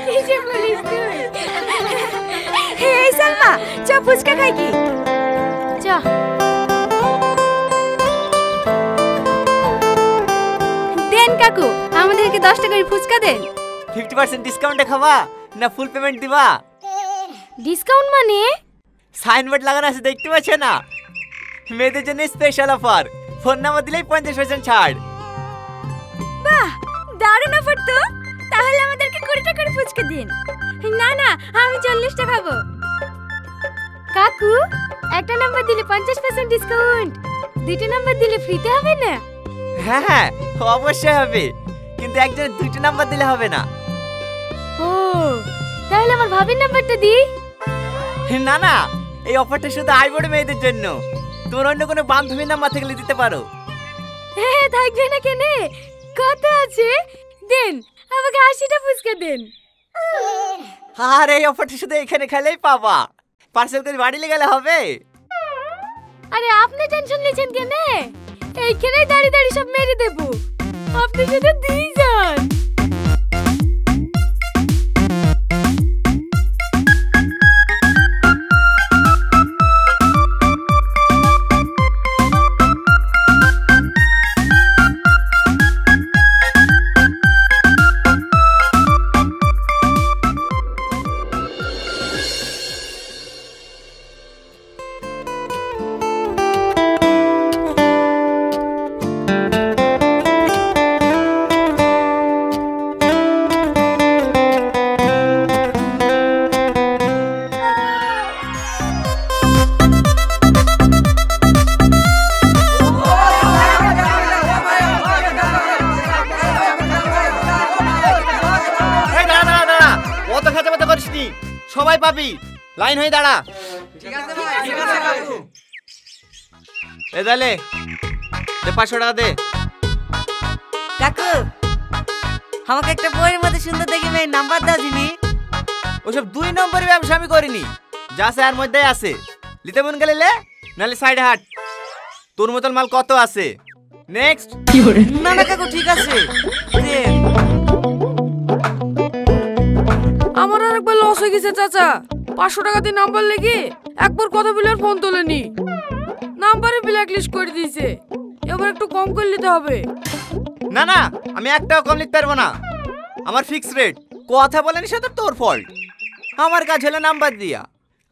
কিসে বলিস তুই? এই সালমা, চ ফুচকা খাই কি? চ। দেন কাকু, আমাদেরকে 10 টাকার ফুচকা দেন। 50% ডিসকাউন্টে খাবা না ফুল পেমেন্ট দিবা? ডিসকাউন্ট মানে? সাইনবোর্ড লাগানো আছে দেখতে পাচ্ছ না? মেয়েদের জন্য স্পেশাল অফার, ফোন নাম্বার দিলেই 50% ছাড়। বাহ, দারুণ অফার তো। তাহলে আমাদেরকে 20 টাকার ফুচকা দিন। না না, আমি 40 টাকা খাবো। কাকু, একটা নাম্বার দিলে 50% ডিসকাউন্ট, দুটো নাম্বার দিলে ফ্রিতে হবে না? হ্যাঁ হ্যাঁ, অবশ্যই হবে, কিন্তু একজনের 2টো নাম্বার দিলে হবে না। ও, তাহলে আমার ভাবির নাম্বারটা দি। না না, এই অফারটা শুধু আইবড় মেয়েদের জন্য। তোমার অন্য কোনো বান্ধবীর নাম্বার থাকলে দিতে পারো। হ্যাঁ, থাকবে না কেন? কত আছে? দেন, আমাকে 80টা ফুচকা দেন। আর এই অফারটা শুধু এখানে খেলেই পাবা, পার্সেল করে বাড়ি নিয়ে গেলে হবে। আরে আপনি টেনশন নিয়েছেন কেন? এইখানেই দাঁড়িয়ে দাঁড়িয়ে সব মেরে দেবো। আপনি শুধু দিয়ে যান। সবাই পাবি, লাইন হয়ে দাঁড়া। এ দালে দে 500 টাকা দে। কাকু, আমাকে একটা বইয়ের মধ্যে সুন্দর দেখি মেয়ে নাম্বার দাও দিনি। ওসব 2 নম্বরের ব্যবসা আমি করিনি, যা আছে এর মধ্যেই আছে। লিতে মন গেলে লে, নালে সাইডে হাট। তোর মতন মাল কত আছে। নেক্সট। না না কাকু, ঠিক আছে। আমার আরেকবার লস হয়ে গেছে চাচা। 500 টাকা দিয়ে নাম্বার লেগে একবার কথা বলে আর ফোন তোলেনি, নাম্বারে ব্ল্যাক লিস্ট করে দিয়েছে। এবার একটু কম করে নিতে হবে। না না, আমি একটাও কম লিখতে পারবো না, আমার ফিক্স রেট। কথা বলেনি সেটা তোর ফল্ট। আমার কাজ হলো নাম্বার দিয়া।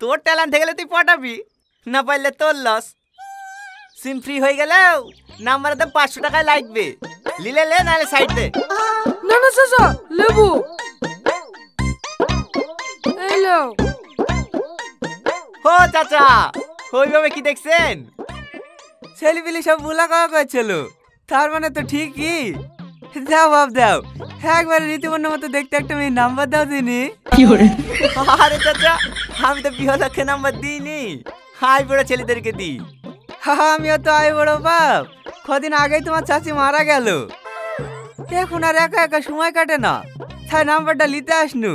তোর ট্যালেন্ট থেকে গেলে তুই পটাবি, না পারলে তোর লস। সিম ফ্রি হয়ে গেলেও নাম্বারের দাম 500 টাকায় লাগবে। লিলে লে, নাহলে সাইড দে। না না চাচা, লেবু এই লাও। ও চাচা, ওইভাবে কি দেখছেন? ছেলেপিলি সব বুলা খাওয়া করছিল, তার মানে তো ঠিকই। দাও বাপ দাও, একবার রীতিমন্যর মতো দেখতে একটা মেয়ে নাম্বার দাও দিনি। আরে চাচা, আমি তো বিয়ে লক্ষ্যে নাম্বার দিইনি, হাই বড় ছেলেদেরকে দিই। আমিও তো আই বড় বাপ, কদিন আগেই তোমার চাচি মারা গেল। এখন আর একা একা সময় কাটে না, তাই নাম্বারটা নিতে আসনু।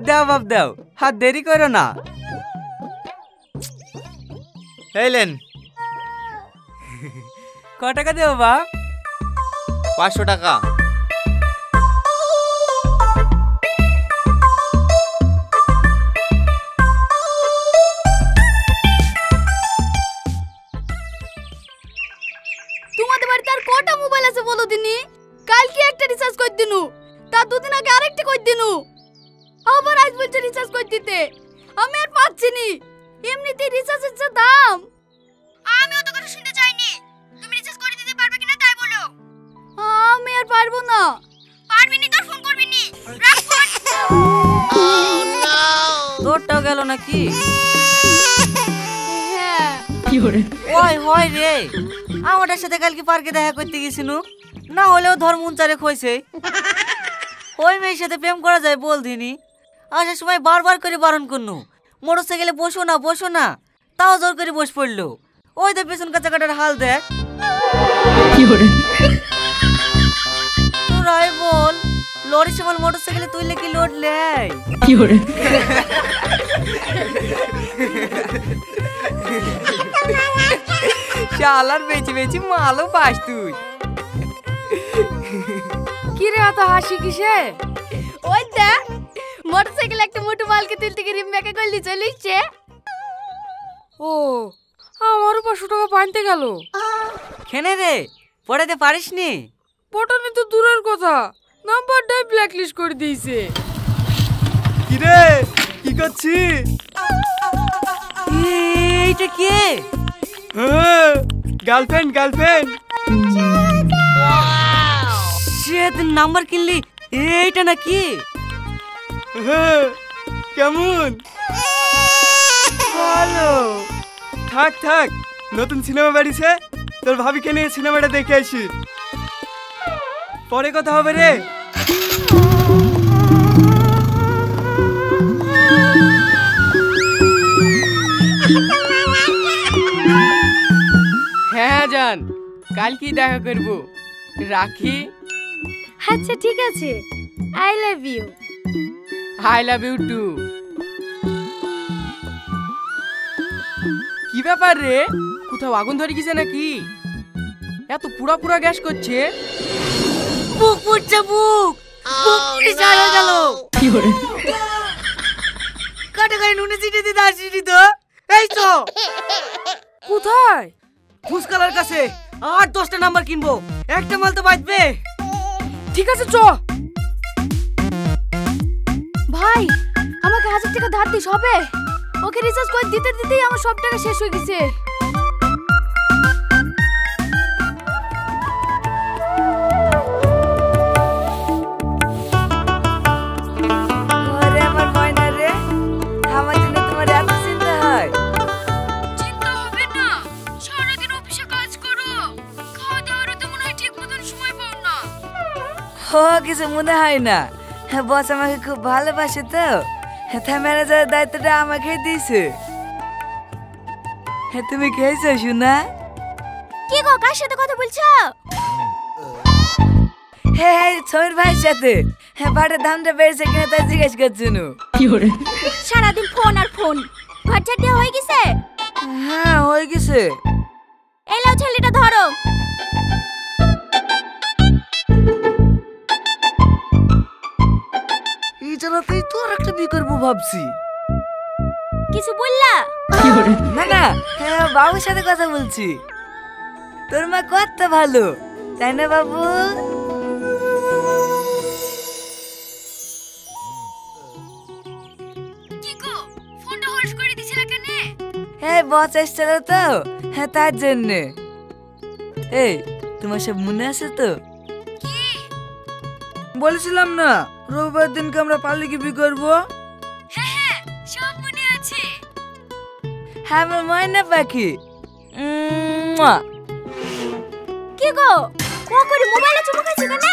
দাও বাপ দাও, হাত দেরি করো না। এলেন ক টাকা দেবো বাপ? 500 টাকা। তোমাদের বাড়িতে আর কটা মোবাইল আছে বলো দিনি? কালকে একটা রিচার্জ করে দিনু, তার 2 দিন আগে আরেকটা করে দিনু, আবার আজ বলছে রিচার্জ করে দিতে। আমি আর পাচ্ছি নি, এমনিতেই রিচার্জের যা দাম। আমি অত কথা শুনতে চাইনি, তুমি রিচার্জ করে দিতে পারবে কিনা তাই বলো। আমি আর পারবো না। পারবি নি তোর ফোন করবি নি, রাখ ফোন। তোরটাও গেল নাকি? হ্যাঁ। ওই হয় রে, আমাদের সাথে কালকে পার্কে দেখা করতে গেছিনু, না হলেও ধর মন চারে কইছে ওই মেয়ের সাথে প্রেম করা যায় বল দিনি। আসার সময় বারবার করে বারণ করনু, মোটরসাইকেলে বসো না বসো না, তাও জোর করে বস পড়লো। ওই তো পেছন কাঁচা কাটার হাল দেখ। তোরাই বল, লরির সামাল মোটরসাইকেলে তুললে কি লোড লেয়? শালার বেঁচে বেঁচে মালও পাস তুই। কি কিরে এত হাসি কিসে? ওই দেখ মোটরসাইকেল একটা মোটু মালকে তুলতে গিয়ে রিম্বাকে করলি চলিছে। ও আমারও 500 টাকা পাইতে গেল। কেনে রে পড়াতে পারিসনি? পটানি তো দূরের কথা, নাম্বারটাই ব্ল্যাকলিস্ট করে দিয়েছে। কি রে কি করছি? এইটা কে? Girlfriend girlfriend. সে তুই নাম্বার কিনলি, এইটা নাকি? কেমন? ভালো। থাক থাক, নতুন সিনেমা বেরিয়েছে, তোর ভাবিকে নিয়ে সিনেমাটা দেখে আসি, পরে কথা হবে রে। হ্যাঁ জান, কাল কি দেখা করব, রাখি। আচ্ছা ঠিক আছে, I love you. I love you too. কি ব্যাপার রে, কোথাও আগুন ধরে গেছে নাকি? এত পুরা পুরা গ্যাস করছে। বুক পুড়ছে, বুক পুড়ে চলে গেল। কাটা গায়ে নুনে চিটে দিতে আসিনি তো? এই তো কোথায়? ফুসকালার কাছে 8-10টা নাম্বার কিনবো, একটা মাল তো বাঁচবে। ঠিক আছে চ। ভাই আমাকে 1000 টাকা ধার দিস হবে? ওকে রিচার্জ করে দিতে দিতেই আমার সব টাকা শেষ হয়ে গেছে। আরে আমার ময়না রে, আমার জন্য তোমার এত চিন্তা হয়? চিন্তা হবে না, সারাদিন অফিসে কাজ করো, খাওয়া দাওয়ারও তো মনে হয় ঠিক মতন সময় পাও না। কিছু মনে হয় না, বস আমাকে খুব ভালোবাসে তো, তাই ম্যানেজারের দায়িত্বটা আমাকে দিয়েছে। তুমি খেয়েছো শোনা? কি গো, কার সাথে কথা বলছো? হ্যাঁ সমীর ভাইয়ের সাথে। ভাড়ার দামটা বেড়েছে কিনা তাই জিজ্ঞেস করছিল। সারাদিন ফোন আর ফোন, ঘর ঝাড় দেওয়া হয়ে গেছে? হ্যাঁ হয়ে গেছে। এই লাও ছেলেটা ধরো। এই জানাতেই তো আর একটা বিয়ে করবো ভাবছি। কিছু বললা? না না, বাবুর সাথে কথা বলছি। তোর মা কত ভালো, তাই না বাবু? কি গো, ফোনটা হোল্ড করে দিছিলা কেন? হ্যাঁ বস এসেছিল তো, হ্যাঁ তার জন্য। এই তোমার সব মনে আছে তো? বলেছিলাম না রবিবার দিনকে আমরা পারলে কি বিয়ে করবো। হ্যাঁ সব মনে আছে। হ্যাঁ আমার ময়না পাখি। কি গো, ও করে মোবাইলে চুমু খাইছে কেন?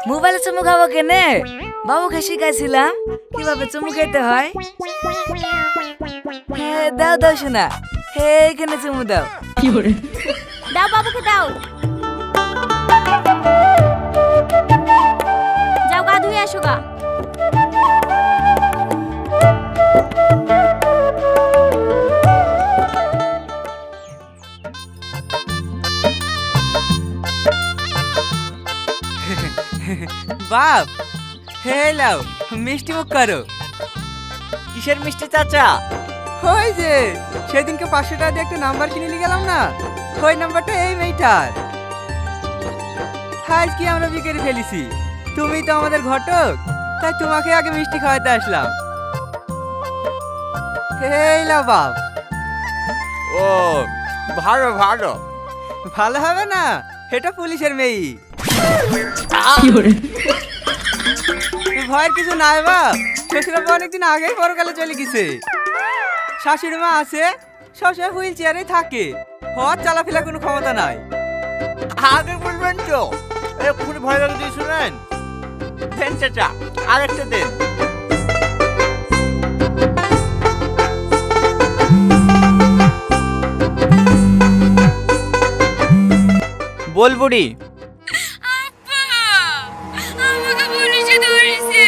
মোবাইলে চুমু খাবো কেনে, বাবুকে শিখাইছিলাম কিভাবে চুমু খেতে হয়। হ্যাঁ দাও দাও শোনা, হ্যাঁ এখানে চুমু দাও। দাও বাবুকে দাও। যাও গা ধুয়ে আসো গা। বাপ, হেলাও মিষ্টি মুখ করো। কিসের মিষ্টি চাচা? ওই যে সেদিনকে 500 টাকা দিয়ে একটা নাম্বার কিনে নিয়ে গেলাম না, ওই নাম্বারটা এই মেয়েটার। আজ কি আমরা বিকেলে ফেলেছি, তুমি তো আমাদের ঘটক, তাই তোমাকে আগে মিষ্টি খাওয়াতে আসলাম। হেলা বাপ। ও ভালো ভালো। ভালো হবে না, এটা পুলিশের মেয়ে। ভয়ের কিছু নাই বাপ, শ্বশুরাব্বা অনেকদিন আগেই পরকালে চলে গেছে। শাশুড়ি মা আছে, সবসময় হুইল চেয়ারে থাকে, হওয়ার চলাফেরা কোনো ক্ষমতা নাই। আগে বলবেন তো, এক্ষুনি ভয় লাগে দিয়ে শুনেন। দেন চাচা, আরেকটা দেন। বল বুড়ি। আমাকে পুলিশে ধরেছে।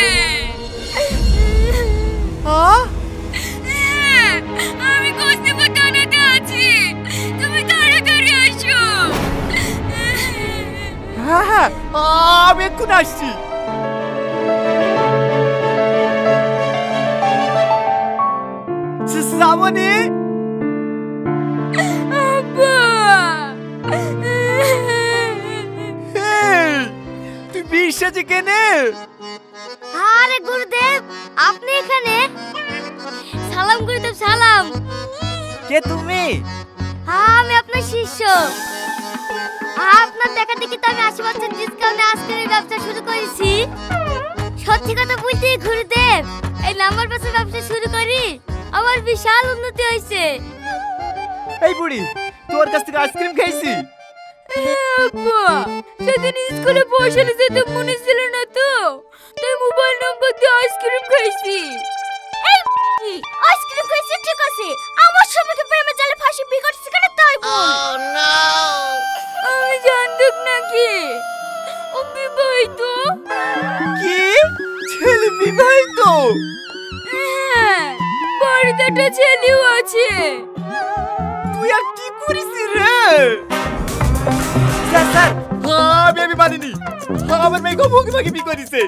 আমি কস্তুরবা থানাতে আছি, তুমি তাড়াতাড়ি আসো। হ্যাঁ হ্যাঁ আমি এক্ষুনি আসছি। শ্রাবণী, তুই বিশ্বাসে কেনে? আরে গুরুদেব, আপনি এখানে? সালাম গুরুদেব, সালাম। কে তুমি? আমি আপনার শিষ্য। আপনার দেখা দেখি তো আমি 80% ডিসকাউন্টে আইসক্রিমের ব্যবসা শুরু করেছি। সত্যি কথা বলতে গুরুদেব, এই নাম্বার পাসের ব্যবসা শুরু করি আমার বিশাল উন্নতি হয়েছে। এই বুড়ি, তোর কাছ থেকে আইসক্রিম খাইছি? আব্বা, সেদিন স্কুলে পয়সা নিতে যেতে মনে ছিল না তো, তাই মোবাইল নম্বর দিয়ে আইসক্রিম খাইছি। এই আইসক্রিম খাইছি ঠিক আছে, আমার স্বামীকে প্রেমে জালে ফাঁসি বিয়ে করছিস কেন তাই বল। আমি জানতুক নাকি ও বিবাহিত। কি? ছেলে বিবাহিত? হ্যাঁ, বাড়িতে একটা ছেলেও আছে। তুই আর কি করিস রে? স্যার, আমি মানিনি। আমার মেয়ে ভোগে ভোগে বিয়ে করেছে,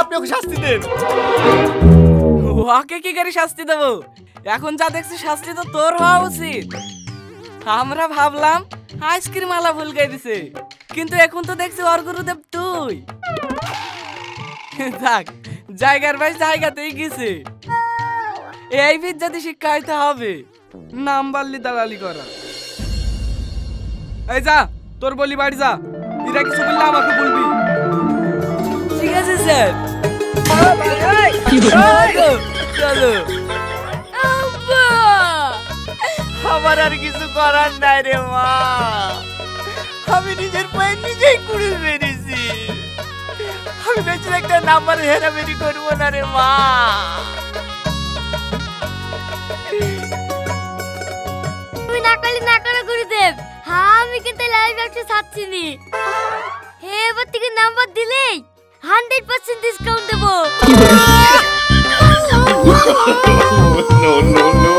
আপনি ওকে শাস্তি দেন। ওকে কি করে শাস্তি দেবো? এখন যা দেখছি শাস্তি তো তোর হওয়া উচিত। আমরা ভাবলাম আইসক্রিম আলা ভুল গাই দিছে, কিন্তু এখন তো দেখছি ওর গুরুদেব তুই। থাক, জায়গার ভাই জায়গাতেই গেছে। এই যদি শিক্ষা হইতে হবে, নাম বাল্লি দালালি করা। এই যা, তোর বলি বাড়ি যা, এরা কিছু বললে আমাকে বলবি। ঠিক আছে স্যার। চলো। আমার আর কিছু করার নাই রে মা, আমি নিজের পায়ে নিজেই কুড়ে মেরেছি। আমি বেঁচে একটা নাম্বার হেরামেরি করবো না রে মা। তুমি না করলে না করো গুরুদেব, আমি কিন্তু লাইভ ব্যবসা ছাড়ছি নি। এবার থেকে নাম্বার দিলেই 100% ডিসকাউন্ট দেবো। No, no, no,